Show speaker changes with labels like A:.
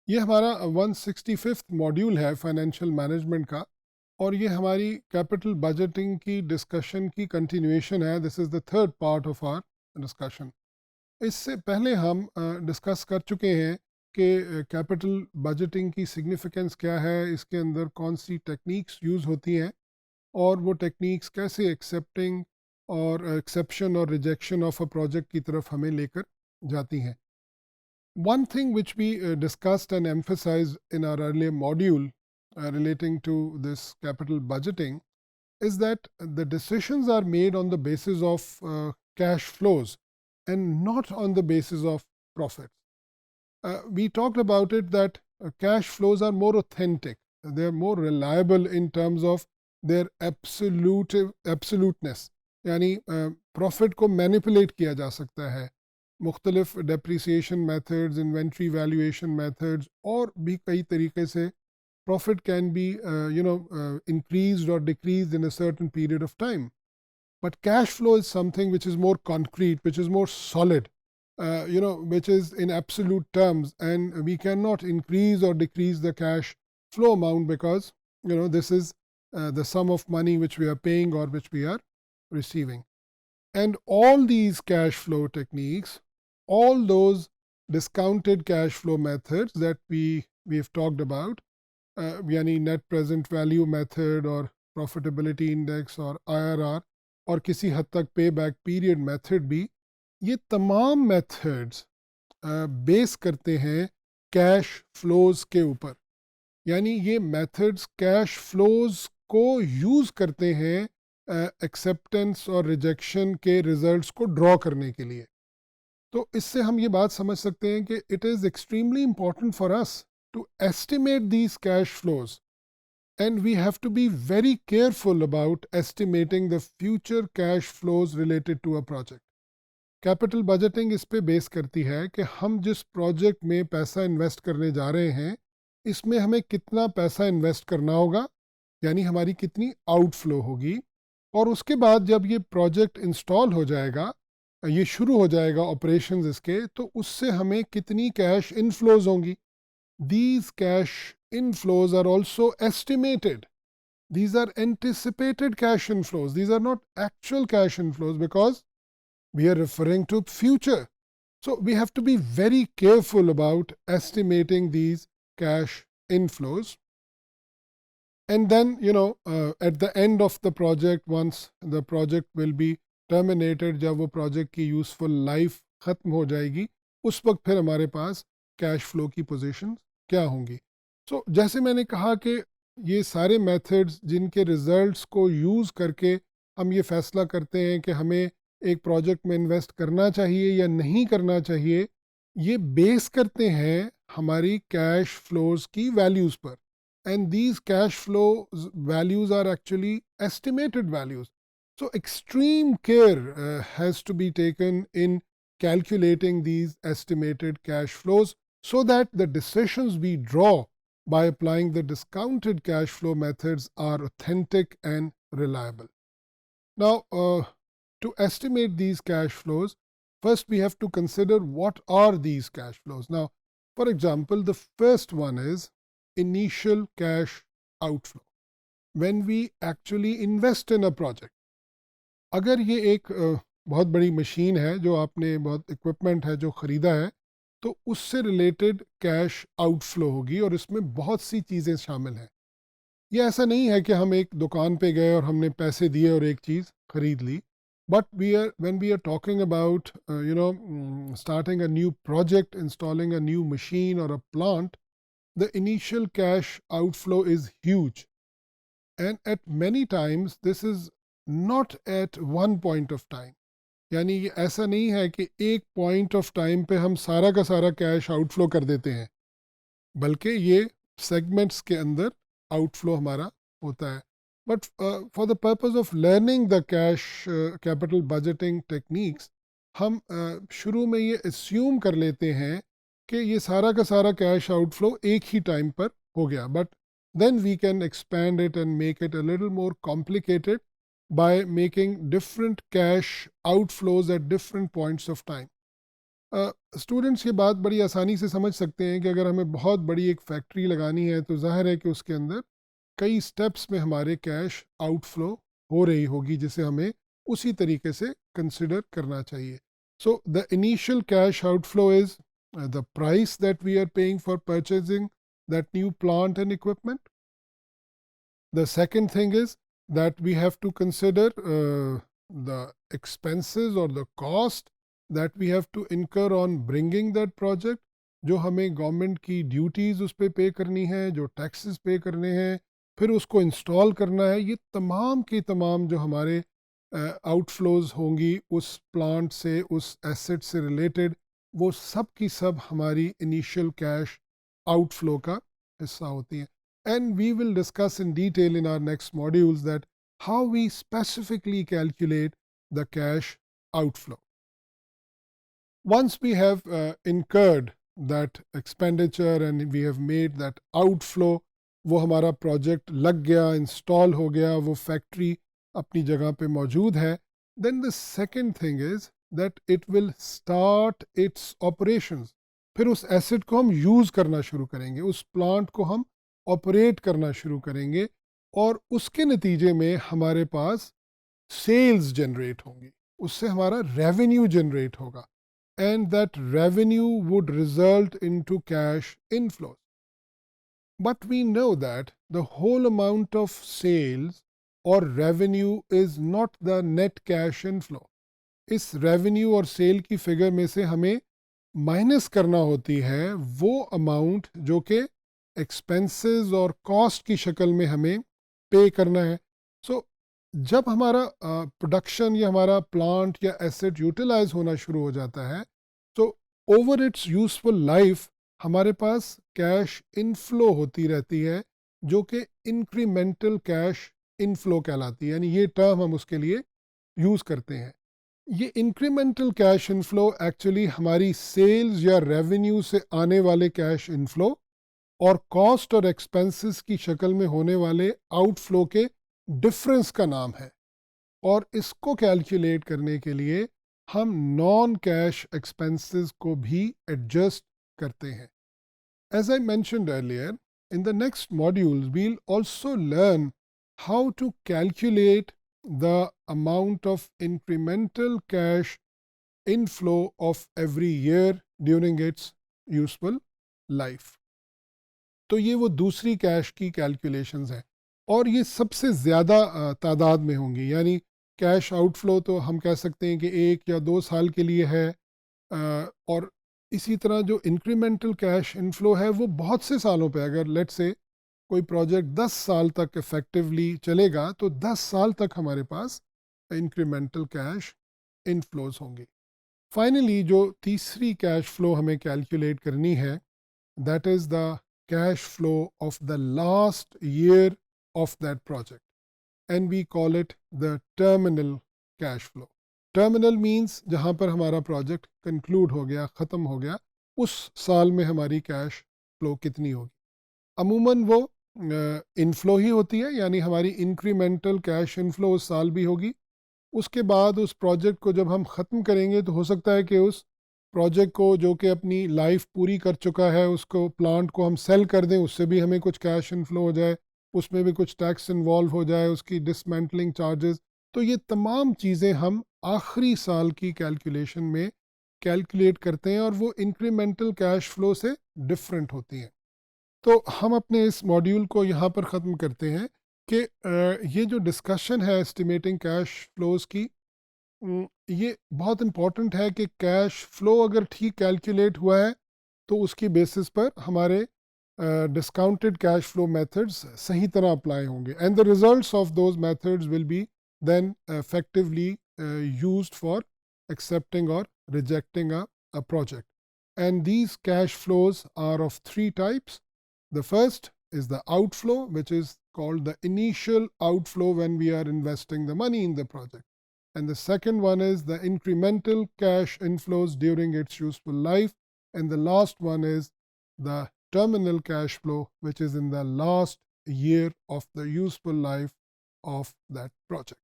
A: ये हमारा 165th module है फाइनेंशियल मैनेजमेंट का और ये हमारी कैपिटल बजटिंग की डिस्कशन की कंटिन्यूएशन है. This is the third part of our discussion. इससे पहले हम डिस्कस कर चुके हैं कि कैपिटल बजटिंग की सिग्निफिकेंस क्या है, इसके अंदर कौन सी टेक्निक्स यूज़ होती हैं और वो टेक्निक्स कैसे एक्सेप्टिंग और एक्सेप्शन और रिजेक्शन ऑफ अ प्रोजेक्ट की तरफ हमें लेकर जाती हैं. One thing which we discussed and emphasized in our earlier module relating to this capital budgeting is that the decisions are made on the basis of cash flows and not on the basis of profits. We talked about it that cash flows are more authentic, they are more reliable in terms of their absoluteness. यानी profit को manipulate किया जा सकता है. मुख्तलिफ depreciation methods, inventory valuation methods और भी कई तरीके से profit can be increased or decreased in a certain period of time. But cash flow is something which is more concrete, which is more solid, which is in absolute terms, and we cannot increase or decrease the cash flow amount because this is the sum of money which we are paying or which we are receiving. And all these cash flow techniques, all those discounted cash flow methods that we've talked about, यानी net present value method और profitability index और IRR और किसी हद तक पे back period method भी, ये तमाम मेथड्स बेस करते हैं कैश फ्लोज के ऊपर. यानी ये मेथड्स कैश फ्लोज को यूज़ करते हैं एक्सेप्टेंस और रिजेक्शन के रिजल्ट्स को ड्रॉ करने के लिए. तो इससे हम ये बात समझ सकते हैं कि it is extremely important for us to estimate these cash flows, and we have to be very careful about estimating the future cash flows related to a project. Capital budgeting इस पे बेस करती है कि हम जिस project में पैसा invest करने जा रहे हैं इसमें हमें कितना पैसा इन्वेस्ट करना होगा, यानी हमारी कितनी आउटफ्लो होगी, और उसके बाद जब ये प्रोजेक्ट इंस्टॉल हो जाएगा, ये शुरू हो जाएगा ऑपरेशंस इसके, तो उससे हमें कितनी कैश इनफ्लोज होंगी. These cash inflows are also estimated. These are anticipated cash inflows. These are not actual cash inflows because we are referring to future. So we have to be very careful about estimating these cash inflows. And then, at the end of the project, once the project will be terminated, जब वो project की useful life ख़त्म हो जाएगी, उस वक्त फिर हमारे पास कैश फ्लो की पोजीशंस क्या होंगी. सो जैसे मैंने कहा कि ये सारे मेथड्स जिनके रिजल्ट्स को यूज़ करके हम ये फैसला करते हैं कि हमें एक प्रोजेक्ट में इन्वेस्ट करना चाहिए या नहीं करना चाहिए, ये बेस करते हैं हमारी कैश फ्लोज की वैल्यूज़ पर. And these cash flow values are actually estimated values. So extreme care has to be taken in calculating these estimated cash flows so that the decisions we draw by applying the discounted cash flow methods are authentic and reliable. Now, to estimate these cash flows, first we have to consider what are these cash flows. Now, for example, the first one is initial cash outflow. When we actually invest in a project, अगर ये एक बहुत बड़ी machine है जो आपने, बहुत equipment है जो ख़रीदा है, तो उससे रिलेटेड कैश आउटफ्लो होगी और इसमें बहुत सी चीज़ें शामिल हैं. ये ऐसा नहीं है कि हम एक दुकान पे गए और हमने पैसे दिए और एक चीज़ ख़रीद ली. But when we are talking about starting a new project, installing a new machine और a plant, the initial cash outflow is huge, and at many times this is not at one point of time. यानी ये ऐसा नहीं है कि एक point of time पे हम सारा का सारा कैश आउटफ्लो कर देते हैं, बल्कि ये सेगमेंट्स के अंदर आउटफ्लो हमारा होता है. But for the purpose of learning the cash capital budgeting techniques, हम शुरू में ये एस्यूम कर लेते हैं कि ये सारा का सारा कैश आउटफ्लो एक ही टाइम पर हो गया. But then we can expand it and make it a little more complicated by making different cash outflows at different points of time. Students ये बात बड़ी आसानी से समझ सकते हैं कि अगर हमें बहुत बड़ी एक फैक्ट्री लगानी है तो जाहिर है कि उसके अंदर कई स्टेप्स में हमारे कैश आउटफ्लो हो रही होगी, जिसे हमें उसी तरीके से कंसिडर करना चाहिए. So the initial cash outflow is the price that we are paying for purchasing that new plant and equipment. The second thing is that we have to consider the expenses or the cost that we have to incur on bringing that project. जो हमें government की duties उस पर पे करनी है, जो taxes पे करने हैं, फिर उसको इंस्टॉल करना है, ये तमाम की तमाम जो हमारे आउटफ्लोज होंगी उस प्लांट से, उस एसेट से रिलेटेड, वो सब की सब हमारी इनिशियल कैश आउटफ्लो का हिस्सा होती हैं. And we will discuss in detail in our next modules that how we specifically calculate the cash outflow. Once we have incurred that expenditure and we have made that outflow, वो हमारा project लग गया, install हो गया, वो factory अपनी जगह पे मौजूद है, then the second thing is that it will start its operations. फिर उस एसेट को हम यूज़ करना शुरू करेंगे, उस प्लांट को हम ऑपरेट करना शुरू करेंगे, और उसके नतीजे में हमारे पास सेल्स जनरेट होंगी, उससे हमारा रेवेन्यू जनरेट होगा, and that revenue would result into cash inflows. But we know that the whole amount of sales और revenue is not the net cash inflow. इस रेवेन्यू और सेल की फिगर में से हमें माइनस करना होती है वो अमाउंट जो कि एक्सपेंसेस और कॉस्ट की शक्ल में हमें पे करना है. सो जब हमारा प्रोडक्शन या हमारा प्लांट या एसेट यूटिलाइज होना शुरू हो जाता है, तो ओवर इट्स यूजफुल लाइफ हमारे पास कैश इनफ्लो होती रहती है, जो कि इंक्रीमेंटल कैश इनफ्लो कहलाती है. यानी ये टर्म हम उसके लिए यूज़ करते हैं. ये इंक्रीमेंटल कैश इनफ्लो एक्चुअली हमारी सेल्स या रेवेन्यू से आने वाले कैश इनफ्लो और कॉस्ट और एक्सपेंसेस की शक्ल में होने वाले आउटफ्लो के डिफरेंस का नाम है. और इसको कैलकुलेट करने के लिए हम नॉन कैश एक्सपेंसेस को भी एडजस्ट करते हैं. As I mentioned earlier, in the next modules we'll also learn how to calculate the amount of incremental cash inflow of every year during its useful life. तो ये वो दूसरी cash की calculations हैं, और ये सबसे ज़्यादा तादाद में होंगी. यानी कैश आउटफ्लो तो हम कह सकते हैं कि 1 या 2 साल के लिए है, और इसी तरह जो इंक्रीमेंटल कैश इनफ्लो है वो बहुत से सालों पे, अगर लेट से कोई प्रोजेक्ट 10 साल तक इफेक्टिवली चलेगा तो 10 साल तक हमारे पास इंक्रीमेंटल कैश इनफ्लोज होंगे. फाइनली जो तीसरी कैश फ्लो हमें कैलकुलेट करनी है, that is the cash flow of the last year of that project, and we call it the terminal cash flow. Terminal means जहाँ पर हमारा प्रोजेक्ट कंक्लूड हो गया, ख़त्म हो गया, उस साल में हमारी कैश फ्लो कितनी होगी. अमूमन वो इनफ्लो ही होती है, यानी हमारी इंक्रीमेंटल कैश इनफ्लो उस साल भी होगी. उसके बाद उस प्रोजेक्ट को जब हम ख़त्म करेंगे तो हो सकता है कि उस प्रोजेक्ट को जो कि अपनी लाइफ पूरी कर चुका है, उसको प्लांट को हम सेल कर दें, उससे भी हमें कुछ कैश इनफ्लो हो जाए, उसमें भी कुछ टैक्स इन्वॉल्व हो जाए, उसकी डिसमेंटलिंग चार्जेस. तो ये तमाम चीज़ें हम आखिरी साल की कैलकुलेशन में कैलकुलेट करते हैं, और वो इंक्रीमेंटल कैश फ्लो से डिफरेंट होती हैं. तो हम अपने इस मॉड्यूल को यहाँ पर ख़त्म करते हैं कि ये जो डिस्कशन है एस्टिमेटिंग कैश फ्लोज की, ये बहुत इम्पॉर्टेंट है कि कैश फ्लो अगर ठीक कैलकुलेट हुआ है तो उसकी बेसिस पर हमारे डिस्काउंटेड कैश फ्लो मेथड्स सही तरह अप्लाई होंगे, and the results of those methods will be then effectively used for accepting or rejecting a project. And these cash flows are of 3 types. The first is the outflow, which is called the initial outflow when we are investing the money in the project. And the second one is the incremental cash inflows during its useful life. And the last one is the terminal cash flow, which is in the last year of the useful life of that project.